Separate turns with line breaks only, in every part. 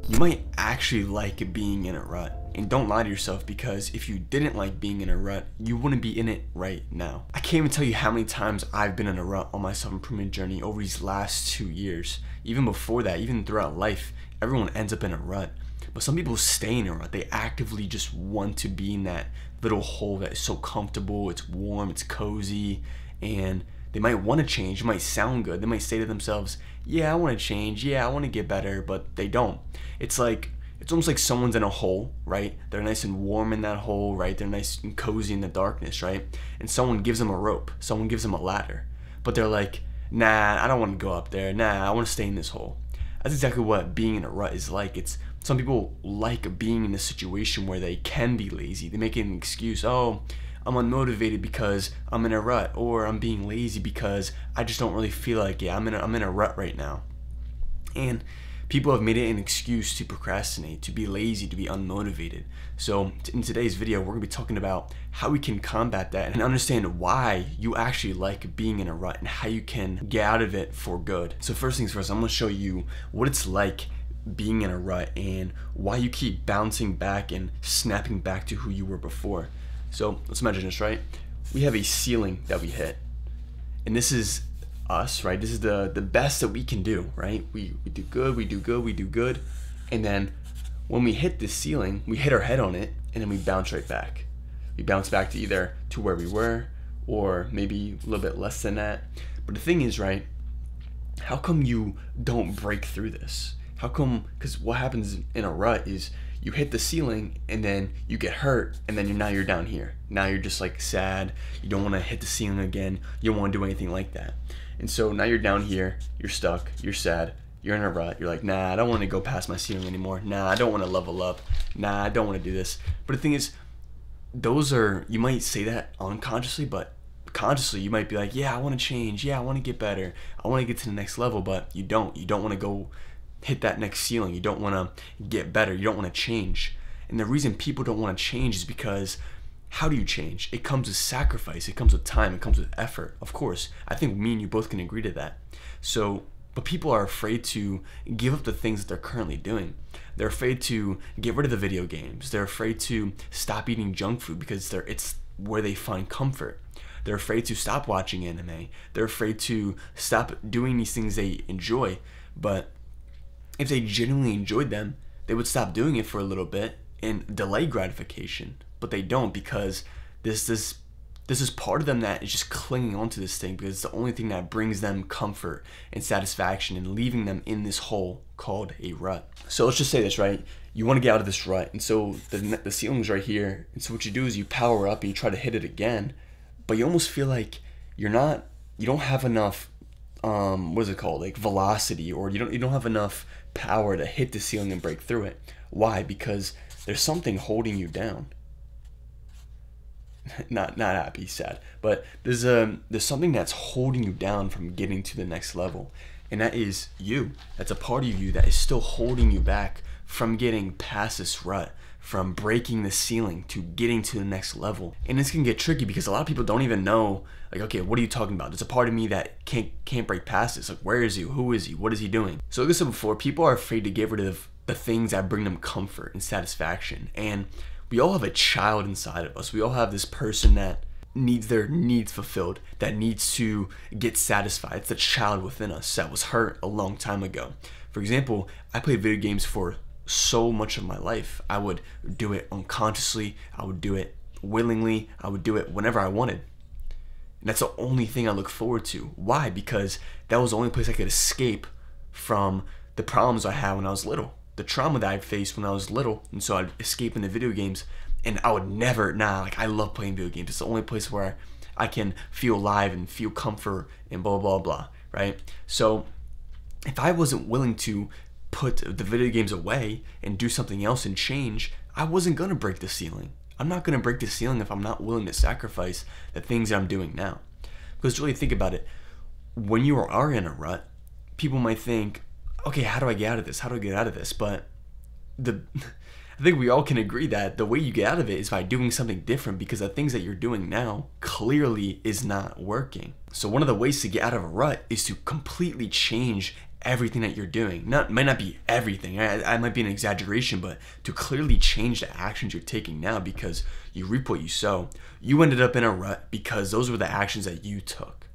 You might actually like being in a rut. And don't lie to yourself, because if you didn't like being in a rut, you wouldn't be in it right now. I can't even tell you how many times I've been in a rut on my self-improvement journey over these last 2 years. Even before that, even throughout life, everyone ends up in a rut. But some people stay in a rut. They actively just want to be in that little hole that is so comfortable, it's warm, it's cozy, and they might want to change. It might sound good. They might say to themselves, yeah, I want to change. Yeah, I want to get better, but they don't. It's almost like someone's in a hole, right? They're nice and warm in that hole, right? They're nice and cozy in the darkness, right? And someone gives them a rope. Someone gives them a ladder. But they're like, nah, I don't want to go up there. Nah, I want to stay in this hole. That's exactly what being in a rut is like. Some people like being in a situation where they can be lazy. They make it an excuse. Oh, I'm unmotivated because I'm in a rut, or I'm being lazy because I just don't really feel like it. I'm in a rut right now. And people have made it an excuse to procrastinate, to be lazy, to be unmotivated. So in today's video, we're gonna be talking about how we can combat that and understand why you actually like being in a rut and how you can get out of it for good. So first things first, I'm gonna show you what it's like being in a rut and why you keep bouncing back and snapping back to who you were before. So let's imagine this, right? We have a ceiling that we hit, and this is us, right? This is the best that we can do, right? We do good, we do good, we do good, and then when we hit this ceiling, we hit our head on it, and then we bounce right back. We bounce back to either to where we were, or maybe a little bit less than that. But the thing is, right, how come you don't break through this? How come? Because what happens in a rut is you hit the ceiling and then you get hurt, and then now you're down here. Now you're just like sad. You don't want to hit the ceiling again. You don't want to do anything like that. And so now you're down here, you're stuck, you're sad, you're in a rut. You're like, nah, I don't want to go past my ceiling anymore. Nah, I don't want to level up. Nah, I don't want to do this. But the thing is, you might say that unconsciously, but consciously you might be like, yeah, I want to change. Yeah, I want to get better. I want to get to the next level, but you don't. You don't want to go hit that next ceiling. You don't want to get better. You don't want to change. And the reason people don't want to change is because how do you change? It comes with sacrifice. It comes with time. It comes with effort. Of course, I think me and you both can agree to that. But people are afraid to give up the things that they're currently doing. They're afraid to get rid of the video games. They're afraid to stop eating junk food because it's where they find comfort. They're afraid to stop watching anime. They're afraid to stop doing these things they enjoy. But if they genuinely enjoyed them, they would stop doing it for a little bit and delay gratification. But they don't, because this is part of them that is just clinging onto this thing because it's the only thing that brings them comfort and satisfaction and leaving them in this hole called a rut. So let's just say this, right? You want to get out of this rut, and so the ceiling's right here, and so what you do is you power up and you try to hit it again, but you almost feel like you don't have enough what is it called, like velocity, or you don't have enough power to hit the ceiling and break through it. Why? Because there's something holding you down. not happy, sad, but there's something that's holding you down from getting to the next level, and that is you. That's a part of you that is still holding you back from getting past this rut, from breaking the ceiling to getting to the next level. And this can get tricky because a lot of people don't even know, like, okay, what are you talking about? There's a part of me that can't break past this. Like, where is he? Who is he? What is he doing? So like I said before, people are afraid to get rid of the things that bring them comfort and satisfaction. And we all have a child inside of us. We all have this person that needs their needs fulfilled, that needs to get satisfied. It's the child within us that was hurt a long time ago. For example, I played video games for so much of my life. I would do it unconsciously. I would do it willingly. I would do it whenever I wanted. And that's the only thing I look forward to. Why? Because that was the only place I could escape from the problems I had when I was little. The trauma that I faced when I was little, and so I'd escape into video games, and I would never, I love playing video games. It's the only place where I can feel alive and feel comfort and blah, blah, blah, right? So if I wasn't willing to put the video games away and do something else and change, I wasn't gonna break the ceiling. I'm not gonna break the ceiling if I'm not willing to sacrifice the things that I'm doing now. Because really think about it, when you are in a rut, people might think, okay, how do I get out of this? How do I get out of this? But I think we all can agree that the way you get out of it is by doing something different, because the things that you're doing now clearly is not working. So one of the ways to get out of a rut is to completely change everything that you're doing. Might not be everything. I might be an exaggeration, but to clearly change the actions you're taking now, because you reap what you sow. You ended up in a rut because those were the actions that you took.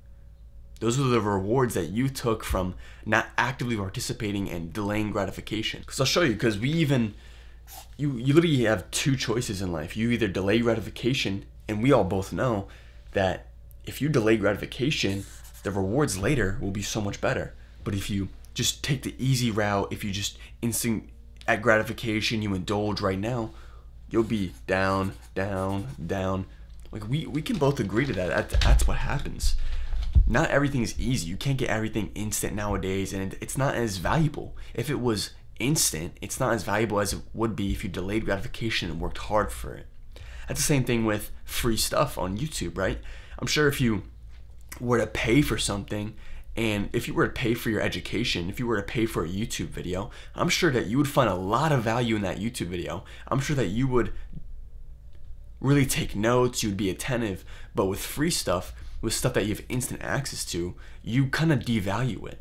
Those were the rewards that you took from not actively participating and delaying gratification. Because I'll show you, because you literally have two choices in life. You either delay gratification, and we all both know that if you delay gratification, the rewards later will be so much better. But if you just take the easy route, if you just instant at gratification, you indulge right now, you'll be down, down, down. Like we can both agree to that. That's what happens. Not everything is easy. You can't get everything instant nowadays, and it's not as valuable. If it was instant, it's not as valuable as it would be if you delayed gratification and worked hard for it. That's the same thing with free stuff on YouTube, right? I'm sure if you were to pay for something, and if you were to pay for your education, if you were to pay for a YouTube video, I'm sure that you would find a lot of value in that YouTube video. I'm sure that you would really take notes, you would be attentive. But with free stuff, with stuff that you have instant access to, you kind of devalue it.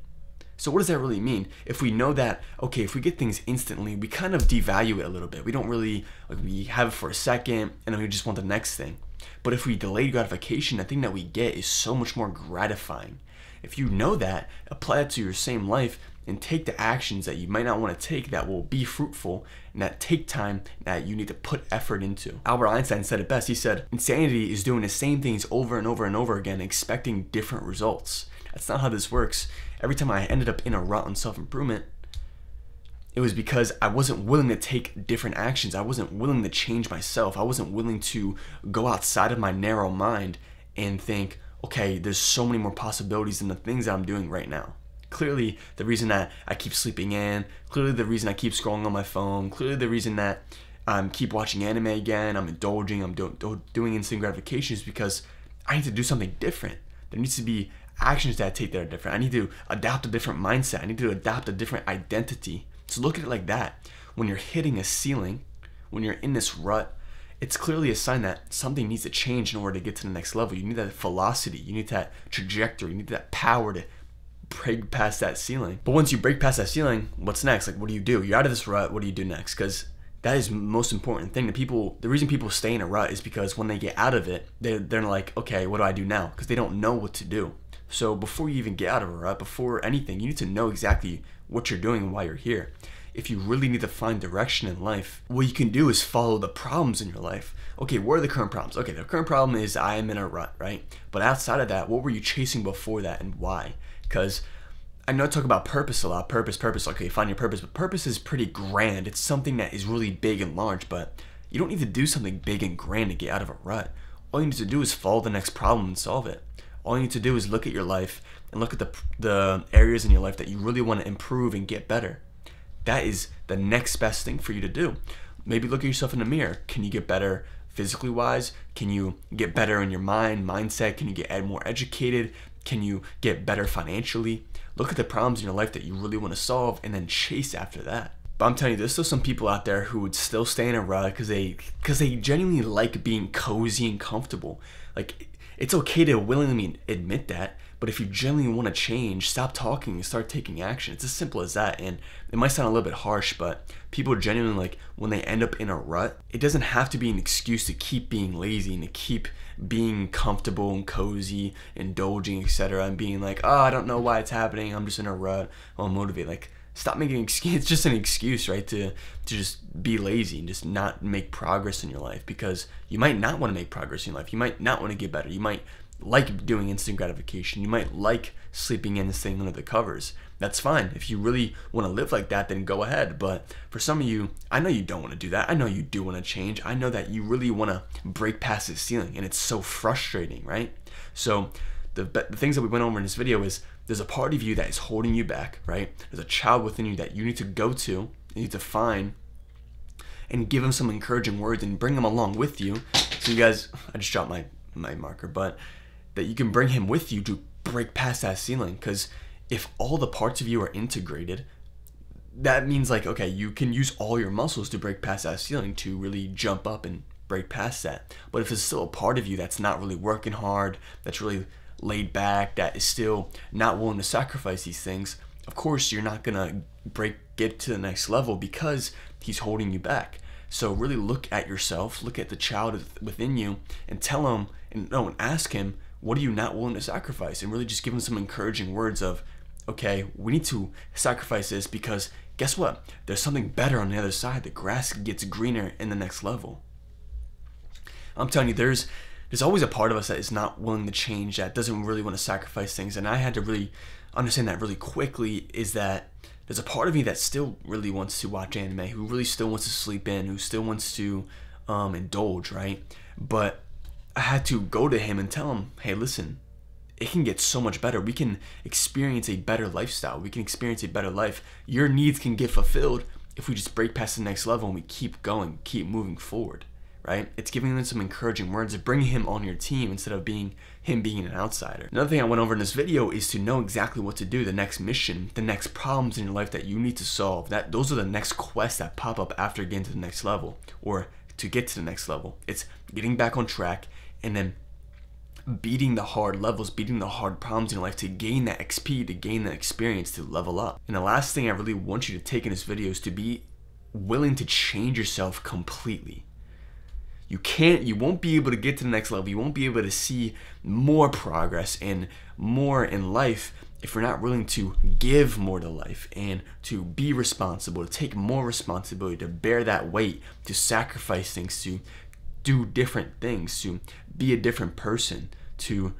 So what does that really mean? If we know that, okay, if we get things instantly, we kind of devalue it a little bit. We don't really, like, we have it for a second and then we just want the next thing. But if we delay gratification, the thing that we get is so much more gratifying. If you know that, apply that to your same life and take the actions that you might not want to take that will be fruitful and that take time that you need to put effort into. Albert Einstein said it best. He said, insanity is doing the same things over and over and over again, expecting different results. That's not how this works. Every time I ended up in a rut on self-improvement, it was because I wasn't willing to take different actions. I wasn't willing to change myself. I wasn't willing to go outside of my narrow mind and think, okay, there's so many more possibilities than the things that I'm doing right now. Clearly, the reason that I keep sleeping in, clearly the reason I keep scrolling on my phone, clearly the reason that I keep watching anime again, I'm indulging, I'm doing instant gratification is because I need to do something different. There needs to be actions that I take that are different. I need to adopt a different mindset. I need to adopt a different identity. So look at it like that. When you're hitting a ceiling, when you're in this rut, it's clearly a sign that something needs to change in order to get to the next level. You need that velocity, you need that trajectory, you need that power to break past that ceiling. But once you break past that ceiling, what's next? Like, what do you do? You're out of this rut, what do you do next? Because that is the most important thing. The reason people stay in a rut is because when they get out of it, they're like, okay, what do I do now? Because they don't know what to do. So before you even get out of a rut, before anything, you need to know exactly what you're doing and why you're here. If you really need to find direction in life, what you can do is follow the problems in your life. Okay, what are the current problems? Okay, the current problem is I am in a rut, right? But outside of that, what were you chasing before that and why? Because I know I talk about purpose a lot. Purpose. Okay, find your purpose. But purpose is pretty grand. It's something that is really big and large, but you don't need to do something big and grand to get out of a rut. All you need to do is follow the next problem and solve it. All you need to do is look at your life and look at the areas in your life that you really want to improve and get better. That is the next best thing for you to do. Maybe look at yourself in the mirror. Can you get better physically wise? Can you get better in your mindset? Can you get more educated? Can you get better financially? Look at the problems in your life that you really want to solve and then chase after that. But I'm telling you, there's still some people out there who would still stay in a rut because they genuinely like being cozy and comfortable. Like, it's okay to willingly admit that, but if you genuinely want to change, stop talking and start taking action. It's as simple as that. And it might sound a little bit harsh, but people genuinely, like, when they end up in a rut, it doesn't have to be an excuse to keep being lazy and to keep being comfortable and cozy, indulging, etc. and being like, oh, I don't know why it's happening, I'm just in a rut, I'm motivated. Like, stop making an excuse. It's just an excuse, right, to just be lazy and just not make progress in your life, because you might not want to make progress in your life. You might not want to get better. You might like doing instant gratification. You might like sleeping in and staying under the covers. That's fine. If you really want to live like that, then go ahead. But for some of you, I know you don't want to do that. I know you do want to change. I know that you really want to break past this ceiling, and it's so frustrating, right? So the things that we went over in this video is there's a part of you that is holding you back, right? There's a child within you that you need to go to, you need to find, and give them some encouraging words and bring them along with you. So you guys, I just dropped my marker, but that you can bring him with you to break past that ceiling. Because if all the parts of you are integrated, that means, like, okay, you can use all your muscles to break past that ceiling to really jump up and break past that. But if there's still a part of you that's not really working hard, that's really laid back, that is still not willing to sacrifice these things, of course you're not gonna get to the next level because he's holding you back. So really look at yourself, look at the child within you, and tell him, and ask him, what are you not willing to sacrifice? And really just give him some encouraging words of, okay, we need to sacrifice this because guess what? There's something better on the other side. The grass gets greener in the next level. I'm telling you, there's always a part of us that is not willing to change, that doesn't really want to sacrifice things. And I had to really understand that really quickly, is that there's a part of me that still really wants to watch anime, who really still wants to sleep in, who still wants to indulge, right? But I had to go to him and tell him, hey, listen, it can get so much better. We can experience a better lifestyle. We can experience a better life. Your needs can get fulfilled if we just break past the next level and we keep going, keep moving forward, right? It's giving him some encouraging words of bringing him on your team instead of him being an outsider. Another thing I went over in this video is to know exactly what to do, the next mission, the next problems in your life that you need to solve. Those are the next quests that pop up after getting to the next level, or to get to the next level. It's getting back on track and then beating the hard levels, beating the hard problems in your life to gain that XP, to gain that experience, to level up. And the last thing I really want you to take in this video is to be willing to change yourself completely. You won't be able to get to the next level. You won't be able to see more progress and more in life if you're not willing to give more to life and to be responsible, to take more responsibility, to bear that weight, to sacrifice things, to do different things, to be a different person, to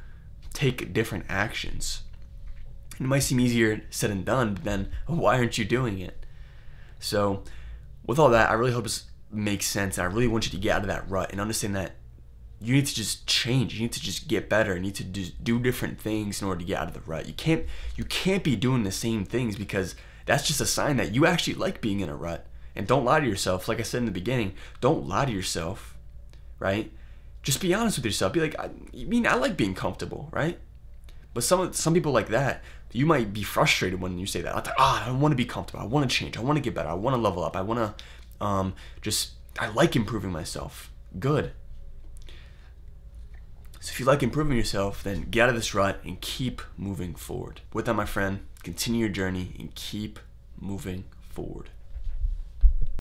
take different actions. It might seem easier said than done, but then why aren't you doing it? So with all that, I really hope this makes sense. I really want you to get out of that rut and understand that you need to just change. You need to just get better. You need to just do different things in order to get out of the rut. You can't be doing the same things, because that's just a sign that you actually like being in a rut. And don't lie to yourself. Like I said in the beginning, don't lie to yourself, right? Just be honest with yourself. Be like, I like being comfortable, right? But some people like that, you might be frustrated when you say that. Like, I want to be comfortable. I want to change. I want to get better. I want to level up. I want to I like improving myself. Good. So if you like improving yourself, then get out of this rut and keep moving forward. With that, my friend, continue your journey and keep moving forward.